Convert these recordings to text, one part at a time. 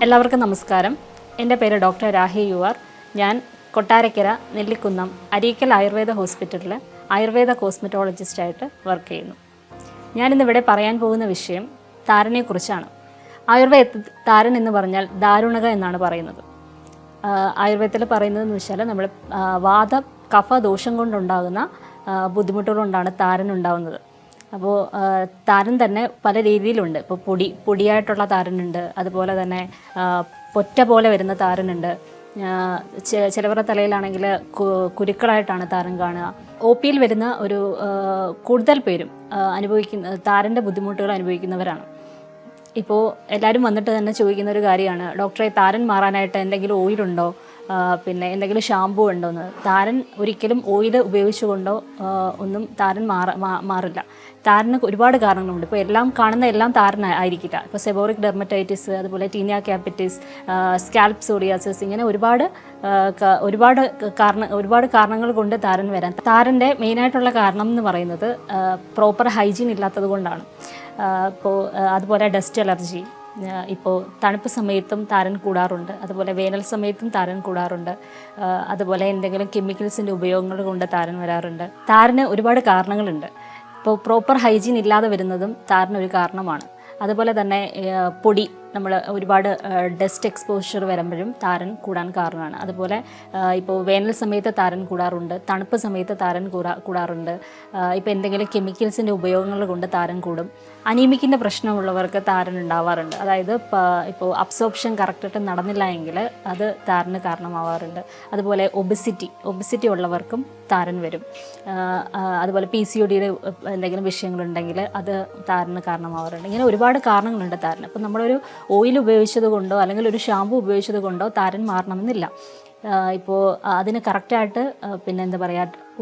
എല്ലാവർക്കും നമസ്കാരം. എൻ്റെ പേര് ഡോക്ടർ രാഹി യുആർ. ഞാൻ കൊട്ടാരക്കര നെല്ലിക്കുന്നം അരീക്കൽ ആയുർവേദ ഹോസ്പിറ്റലിൽ ആയുർവേദ കോസ്മെറ്റോളജിസ്റ്റായിട്ട് വർക്ക് ചെയ്യുന്നു. ഞാനിന്നിവിടെ പറയാൻ പോകുന്ന വിഷയം താരനെക്കുറിച്ചാണ്. ആയുർവേദത്തിൽ താരൻ എന്ന് പറഞ്ഞാൽ ദാരുണക എന്നാണ് പറയുന്നത്. ആയുർവേദത്തിൽ പറയുന്നതെന്ന് വെച്ചാൽ നമ്മൾ വാത കഫ ദോഷം കൊണ്ടുണ്ടാകുന്ന ബുദ്ധിമുട്ടുകൾ കൊണ്ടാണ് താരൻ ഉണ്ടാകുന്നത്. അപ്പോൾ താരൻ തന്നെ പല രീതിയിലുണ്ട്. ഇപ്പോൾ പൊടിയായിട്ടുള്ള താരനുണ്ട്, അതുപോലെ തന്നെ പൊറ്റ പോലെ വരുന്ന താരനുണ്ട്. ചിലവരുടെ തലയിലാണെങ്കിൽ കുരുക്കളായിട്ടാണ് താരൻ കാണുക. ഒ പിയിൽ വരുന്ന ഒരു കൂടുതൽ പേരും താരൻ്റെ ബുദ്ധിമുട്ടുകൾ അനുഭവിക്കുന്നവരാണ്. ഇപ്പോൾ എല്ലാവരും വന്നിട്ട് തന്നെ ചോദിക്കുന്ന ഒരു കാര്യമാണ്, ഡോക്ടറെ താരൻ മാറാനായിട്ട് എന്തെങ്കിലും ഓയിലുണ്ടോ, പിന്നെ എന്തെങ്കിലും ഷാമ്പൂ ഉണ്ടോ എന്ന്. താരൻ ഒരിക്കലും ഓയിൽ ഉപയോഗിച്ചുകൊണ്ടോ ഒന്നും താരൻ മാറില്ല. താരന് ഒരുപാട് കാരണങ്ങളുണ്ട്. ഇപ്പോൾ കാണുന്ന എല്ലാം താരൻ ആയിരിക്കില്ല. ഇപ്പോൾ സെബോറിക് ഡെർമറ്റൈറ്റിസ്, അതുപോലെ ടീനിയ ക്യാപിറ്റിസ്, സ്കാൽപ്പ് സോറിയാസിസ്, ഇങ്ങനെ ഒരുപാട് കാരണങ്ങൾ കൊണ്ട് താരൻ വരാൻ. താരൻ്റെ മെയിനായിട്ടുള്ള കാരണം എന്ന് പറയുന്നത് പ്രോപ്പർ ഹൈജീൻ ഇല്ലാത്തത് കൊണ്ടാണ്. അതുപോലെ ഡസ്റ്റ് അലർജി, ഇപ്പോൾ തണുപ്പ് സമയത്തും താരൻ കൂടാറുണ്ട്, അതുപോലെ വേനൽ സമയത്തും താരൻ കൂടാറുണ്ട്, അതുപോലെ എന്തെങ്കിലും കെമിക്കൽസിൻ്റെ ഉപയോഗങ്ങൾ കൊണ്ട് താരൻ വരാറുണ്ട്. താരന് ഒരുപാട് കാരണങ്ങളുണ്ട്. ഇപ്പോൾ പ്രോപ്പർ ഹൈജീൻ ഇല്ലാതെ വരുന്നതും താരനൊരു കാരണമാണ്. അതുപോലെ തന്നെ നമ്മൾ ഒരുപാട് ഡസ്റ്റ് എക്സ്പോഷർ വരുമ്പോഴും താരൻ കൂടാൻ കാരണമാണ്. അതുപോലെ ഇപ്പോൾ വേനൽ സമയത്ത് താരൻ കൂടാറുണ്ട്, തണുപ്പ് സമയത്ത് താരൻ കൂടാറുണ്ട്. ഇപ്പോൾ എന്തെങ്കിലും കെമിക്കൽസിൻ്റെ ഉപയോഗങ്ങൾ കൊണ്ട് താരൻ കൂടും. അനീമിക്കിൻ്റെ പ്രശ്നമുള്ളവർക്ക് താരൻ ഉണ്ടാവാറുണ്ട്. അതായത് ഇപ്പോൾ അബ്സോർപ്ഷൻ കറക്റ്റായിട്ട് നടന്നില്ല എങ്കിൽ അത് താരന് കാരണമാവാറുണ്ട്. അതുപോലെ ഒബിസിറ്റി ഉള്ളവർക്കും താരൻ വരും. അതുപോലെ PCOD എന്തെങ്കിലും വിഷയങ്ങളുണ്ടെങ്കിൽ അത് താരന് കാരണമാവാറുണ്ട്. ഇങ്ങനെ ഒരുപാട് കാരണങ്ങളുണ്ട് താരന്. അപ്പോൾ നമ്മളൊരു ഓയിൽ ഉപയോഗിച്ചത് കൊണ്ടോ അല്ലെങ്കിൽ ഒരു ഷാമ്പു ഉപയോഗിച്ചത് കൊണ്ടോ താരൻ മാറണമെന്നില്ല. ഇപ്പോൾ അതിന് കറക്റ്റായിട്ട്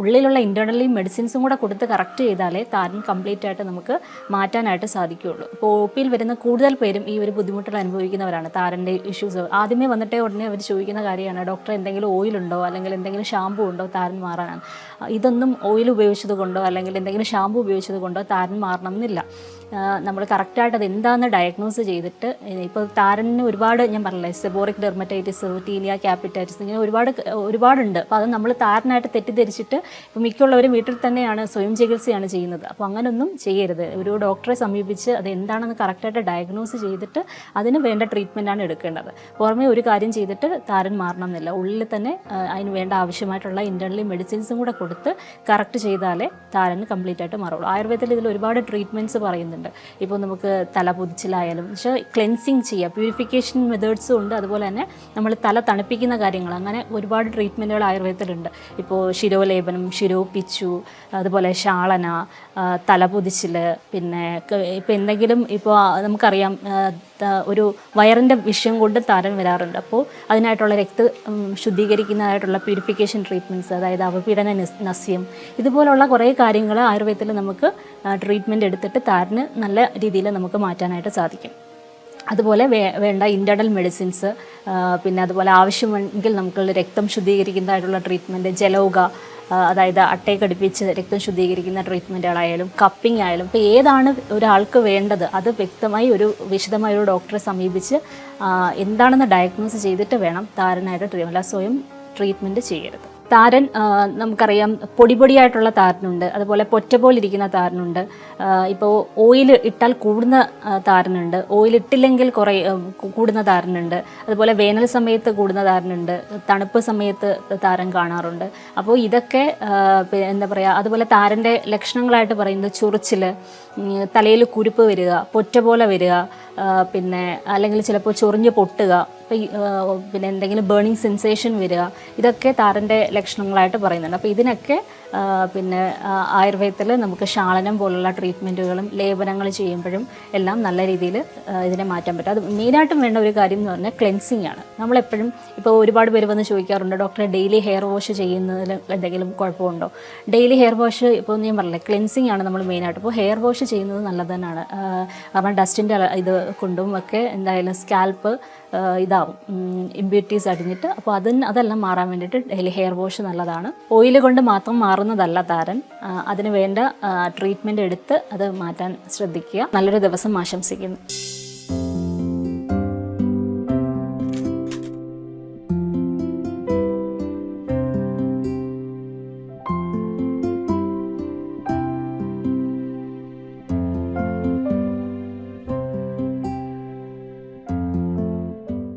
ഉള്ളിലുള്ള ഇൻറ്റേർണലി മെഡിസിൻസും കൂടെ കൊടുത്ത് കറക്റ്റ് ചെയ്താലേ താരൻ കംപ്ലീറ്റ് ആയിട്ട് നമുക്ക് മാറ്റാനായിട്ട് സാധിക്കുകയുള്ളൂ. ഇപ്പോൾ ഒ പിയിൽ വരുന്ന കൂടുതൽ പേരും ഈ ഒരു ബുദ്ധിമുട്ടുകൾ അനുഭവിക്കുന്നവരാണ്. താരൻ്റെ ഇഷ്യൂസ് ആദ്യമേ ഉടനെ അവർ ചോദിക്കുന്ന കാര്യമാണ്, ഡോക്ടർ എന്തെങ്കിലും ഓയിലുണ്ടോ അല്ലെങ്കിൽ എന്തെങ്കിലും ഷാമ്പു ഉണ്ടോ താരൻ മാറാനാണ്. ഇതൊന്നും ഓയിൽ ഉപയോഗിച്ചത് കൊണ്ടോ അല്ലെങ്കിൽ എന്തെങ്കിലും ഷാമ്പു ഉപയോഗിച്ചത് കൊണ്ടോ താരൻ മാറണമെന്നില്ല. നമ്മൾ കറക്റ്റായിട്ട് അത് എന്താണെന്ന് ഡയഗ്നോസ് ചെയ്തിട്ട്, ഇപ്പോൾ താരന് ഒരുപാട് ഞാൻ പറഞ്ഞില്ലേ, സെബോറിക് ഡെർമറ്റൈറ്റിസ്, ടീനിയ ക്യാപിറ്റൈറ്റിസ്, ഇങ്ങനെ ഒരുപാടുണ്ട്. അപ്പോൾ അത് നമ്മൾ താരനായിട്ട് തെറ്റിദ്ധരിച്ചിട്ട് ഇപ്പോൾ മിക്കുള്ളവരും വീട്ടിൽ തന്നെയാണ് സ്വയം ചികിത്സയാണ് ചെയ്യുന്നത്. അപ്പോൾ അങ്ങനെയൊന്നും ചെയ്യരുത്. ഒരു ഡോക്ടറെ സമീപിച്ച് അത് എന്താണെന്ന് കറക്റ്റായിട്ട് ഡയഗ്നോസ് ചെയ്തിട്ട് അതിന് വേണ്ട ട്രീറ്റ്മെൻറ്റാണ് എടുക്കേണ്ടത്. പുറമേ ഒരു കാര്യം ചെയ്തിട്ട് താരൻ മാറണം എന്നില്ല. ഉള്ളിൽ തന്നെ അതിന് വേണ്ട ആവശ്യമായിട്ടുള്ള ഇൻറ്റേർണലി മെഡിസിൻസും കൂടെ കൊടുത്ത് കറക്റ്റ് ചെയ്താലേ താരന് കംപ്ലീറ്റ് ആയിട്ട് മാറുള്ളൂ. ആയുർവേദത്തിൽ ഇതിൽ ഒരുപാട് ട്രീറ്റ്മെൻറ്റ്സ് പറയുന്നുണ്ട്. ഇപ്പോൾ നമുക്ക് തല പൊതിച്ചിലായാലും പക്ഷേ ക്ലെൻസിങ് ചെയ്യുക, പ്യൂരിഫിക്കേഷൻ മെത്തേഡ്സും ഉണ്ട്. അതുപോലെ തന്നെ നമ്മൾ തല തണുപ്പിക്കുന്ന കാര്യങ്ങൾ, അങ്ങനെ ഒരുപാട് ട്രീറ്റ്മെൻറ്റുകൾ ആയുർവേദത്തിലുണ്ട്. ഇപ്പോൾ ശിരോലേപനം, ശിരോപിച്ചു, അതുപോലെ ഷാളന, തലപൊതിച്ചിൽ, പിന്നെ ഇപ്പോൾ എന്തെങ്കിലും ഇപ്പോൾ നമുക്കറിയാം ഒരു വയറിൻ്റെ വിഷയം കൊണ്ട് താരൻ വരാറുണ്ട്. അപ്പോൾ അതിനായിട്ടുള്ള ശുദ്ധീകരിക്കുന്നതായിട്ടുള്ള പ്യൂരിഫിക്കേഷൻ ട്രീറ്റ്മെൻറ്റ്സ്, അതായത് അവപീഡന നസ്യം, ഇതുപോലുള്ള കുറേ കാര്യങ്ങൾ ആയുർവേദത്തിൽ നമുക്ക് ട്രീറ്റ്മെൻറ്റ് എടുത്തിട്ട് താരന് നല്ല രീതിയിൽ നമുക്ക് മാറ്റാനായിട്ട് സാധിക്കും. അതുപോലെ വേണ്ട ഇൻറ്റേർണൽ മെഡിസിൻസ്, പിന്നെ അതുപോലെ ആവശ്യമെങ്കിൽ നമുക്ക് രക്തം ശുദ്ധീകരിക്കുന്നതായിട്ടുള്ള ട്രീറ്റ്മെൻറ്റ്, ജലൗക, അതായത് അട്ടയെ കടിപ്പിച്ച് രക്തം ശുദ്ധീകരിക്കുന്ന ട്രീറ്റ്മെൻറ്റുകളായാലും കപ്പിംഗ് ആയാലും, ഇപ്പോൾ ഏതാണ് ഒരാൾക്ക് വേണ്ടത് അത് വ്യക്തമായി വിശദമായ ഒരു ഡോക്ടറെ സമീപിച്ച് എന്താണെന്ന് ഡയഗ്നോസ് ചെയ്തിട്ട് വേണം താരനായിട്ട് സ്വയം ട്രീറ്റ്മെൻറ്റ് ചെയ്യരുത്. താരൻ നമുക്കറിയാം, പൊടിയായിട്ടുള്ള താരനുണ്ട്, അതുപോലെ പൊറ്റ പോലിരിക്കുന്ന താരനുണ്ട്. ഇപ്പോൾ ഓയിൽ ഇട്ടാൽ കൂടുന്ന താരനുണ്ട്, ഓയിൽ ഇട്ടില്ലെങ്കിൽ കൂടുന്ന താരനുണ്ട്. അതുപോലെ വേനൽ സമയത്ത് കൂടുന്ന താരനുണ്ട്, തണുപ്പ് സമയത്ത് താരൻ കാണാറുണ്ട്. അപ്പോൾ ഇതൊക്കെ അതുപോലെ താരൻ്റെ ലക്ഷണങ്ങളായിട്ട് പറയുന്നത് ചൊറിച്ചിൽ, തലയിൽ കുരുപ്പ് വരിക, പൊറ്റ പോലെ വരിക, പിന്നെ അല്ലെങ്കിൽ ചിലപ്പോൾ ചൊറിഞ്ഞ് പൊട്ടുക, പിന്നെ എന്തെങ്കിലും ബേണിംഗ് സെൻസേഷൻ വരിക, ഇതൊക്കെ താരൻ്റെ ലക്ഷണങ്ങളായിട്ട് പറയുന്നുണ്ട്. അപ്പോൾ ഇതിനൊക്കെ ആയുർവേദത്തിൽ നമുക്ക് ഷാളനം പോലുള്ള ട്രീറ്റ്മെൻറ്റുകളും ലേപനങ്ങൾ ചെയ്യുമ്പോഴും എല്ലാം നല്ല രീതിയിൽ ഇതിനെ മാറ്റാൻ പറ്റും. അത് മെയിനായിട്ടും വേണ്ട ഒരു കാര്യം എന്ന് പറഞ്ഞാൽ ക്ലെൻസിങ് ആണ്. നമ്മളെപ്പോഴും ഇപ്പോൾ ഒരുപാട് പേര് വന്ന് ചോദിക്കാറുണ്ട്, ഡോക്ടറെ ഡെയിലി ഹെയർ വാഷ് ചെയ്യുന്നതിൽ എന്തെങ്കിലും കുഴപ്പമുണ്ടോ? ഡെയിലി ഹെയർ വാഷ് ഇപ്പോൾ ഞാൻ പറഞ്ഞില്ലേ, ക്ലെൻസിങ് ആണ് നമ്മൾ മെയിനായിട്ട്. അപ്പോൾ ഹെയർ വാഷ് ചെയ്യുന്നത് നല്ലത് തന്നെയാണ്. കാരണം ഡസ്റ്റിൻ്റെ ഇത് കൊണ്ടും ഒക്കെ എന്തായാലും സ്കാൽപ്പ് ഇതാവും, ഇമ്പ്യൂരിറ്റീസ് അടിഞ്ഞിട്ട്. അപ്പോൾ അതെല്ലാം മാറാൻ വേണ്ടിയിട്ട് ഡെയിലി ഹെയർ വാഷ് നല്ലതാണ്. ഓയിൽ കൊണ്ട് മാത്രം മാറുന്നതല്ല താരൻ, അതിന് വേണ്ട ട്രീറ്റ്മെൻറ്റ് എടുത്ത് അത് മാറ്റാൻ ശ്രദ്ധിക്കുക. നല്ലൊരു ദിവസം ആശംസിക്കുന്നു.